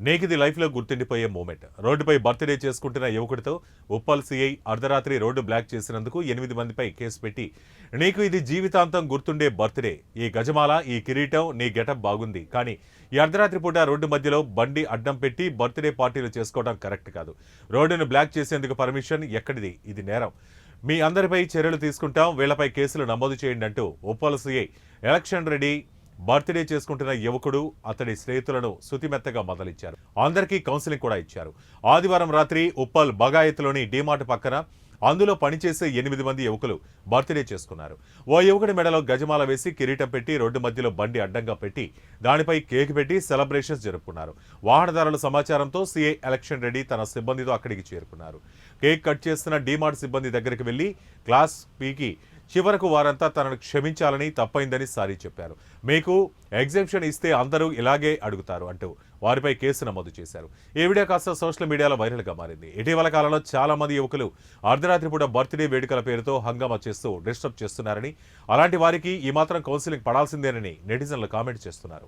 నేకిది లైఫ్లో గుర్తుండిపోయే మూమెంట్. రోడ్డుపై బర్త్డే చేసుకుంటున్న యువకుడితో ఉప్పల్ సిఐ అర్ధరాత్రి రోడ్డు బ్లాక్ చేసినందుకు 8 మందిపై కేసు పెట్టి, నీకు ఇది జీవితాంతం గుర్తుండే బర్త్డే, ఈ గజమాల, ఈ కిరీటం, నీ గెటప్ బాగుంది, కానీ ఈ అర్ధరాత్రి పూట రోడ్డు మధ్యలో బండి అడ్డం పెట్టి బర్త్డే పార్టీలు చేసుకోవడం కరెక్ట్ కాదు. రోడ్డును బ్లాక్ చేసేందుకు పర్మిషన్ ఎక్కడిది? ఇది నేరం. మీ అందరిపై చర్యలు తీసుకుంటాం, వీళ్లపై కేసులు నమోదు చేయండి అంటూ Uppal CI election Reddy birthday చేసుకుంటున్న యువకుడు, అతడి స్నేహితులను శుతిమెత్తగా మొదలిచ్చారు. అందరికీ కౌన్సిలింగ్ కూడా ఇచ్చారు. ఆదివారం రాత్రి ఉప్పల్ బగాయత్లోని డీమార్ట్ పక్కన అందులో పనిచేసే 8 మంది యువకులు బర్త్డే చేసుకున్నారు. ఓ యువకుడి మెడలో గజమాల వేసి కిరీటం పెట్టి రోడ్డు మధ్యలో బండి అడ్డంగా పెట్టి దానిపై కేక్ పెట్టి సెలబ్రేషన్స్ జరుపుకున్నారు. వాహనదారుల సమాచారంతో సీఐ ఎలక్షన్ రెడ్డి తన సిబ్బందితో అక్కడికి చేరుకున్నారు. కేక్ కట్ చేస్తున్న డీమార్ట్ సిబ్బంది దగ్గరికి వెళ్లి క్లాస్ పీకి చివరకు వారంతా తనను క్షమించాలని, తప్పైందని సారీ చెప్పారు. మీకు ఎగ్జెంప్షన్ ఇస్తే అందరూ ఇలాగే అడుగుతారు అంటూ వారిపై కేసు నమోదు చేశారు. ఈ వీడియో కాస్త సోషల్ మీడియాలో వైరల్గా మారింది. ఇటీవల కాలంలో చాలా మంది యువకులు అర్ధరాత్రి పూట బర్త్డే వేడుకల పేరుతో హంగామా చేస్తూ డిస్టర్బ్ చేస్తున్నారని, అలాంటి వారికి ఈ మాత్రం కౌన్సిలింగ్ పడాల్సిందేనని నెటిజన్లు కామెంట్ చేస్తున్నారు.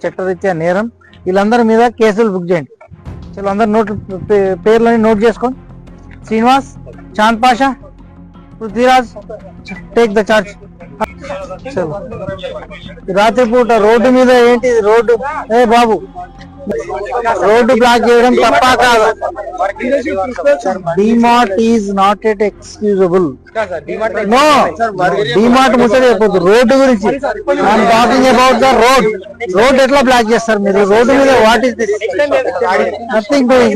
చట్టరీత్యా నేరం, వీళ్ళందరి మీద కేసులు బుక్ చేయండి. చలో అందరు పేర్లని నోట్ చేసుకోండి. Srinivas, Chand Pasha, Prithviraj, take the charge. రాత్రిపూట రోడ్డు మీద ఏంటి రోడ్డు? ఏ బాబు, రోడ్డు బ్లాక్ చేయడం తప్ప కాదు. DMart is not at excusable. No, DMart ముచ్చట చెప్పొద్దు, రోడ్డు గురించి. I'm talking about the road. Road ఎట్లా బ్లాక్ చేస్తారు మీరు? రోడ్డు మీద what is this? Nothing doing.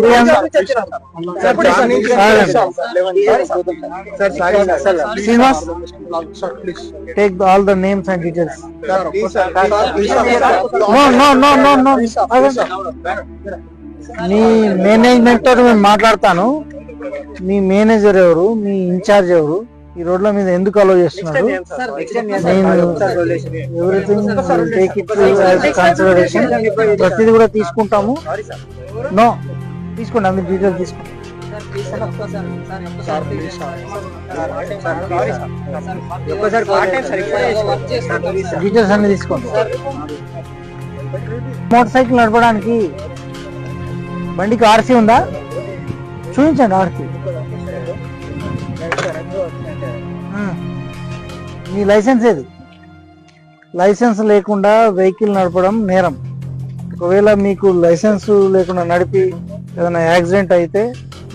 Srinivas, take all the names and details. No. మీ మేనేజ్మెంట్ తో నేను మాట్లాడతాను. మీ మేనేజర్ ఎవరు, మీ ఇన్ఛార్జ్ ఎవరు, ఈ రోడ్ల మీద ఎందుకు అలో చేస్తున్నారు? Everything take it consideration. ప్రతిదీ కూడా తీసుకుంటాము. నో, తీసుకోండి, అందరి డీటెయిల్ తీసుకోండి. డీటెయిల్స్ అన్ని తీసుకోండి. మోటార్ సైకిల్ నడపడానికి బండికి ఆర్సీ ఉందా? చూపించండి ఆర్సీ. మీ లైసెన్స్ ఏది? లైసెన్స్ లేకుండా వెహికల్ నడపడం నేరం. ఒకవేళ మీకు లైసెన్స్ లేకుండా నడిపి ఏదైనా యాక్సిడెంట్ అయితే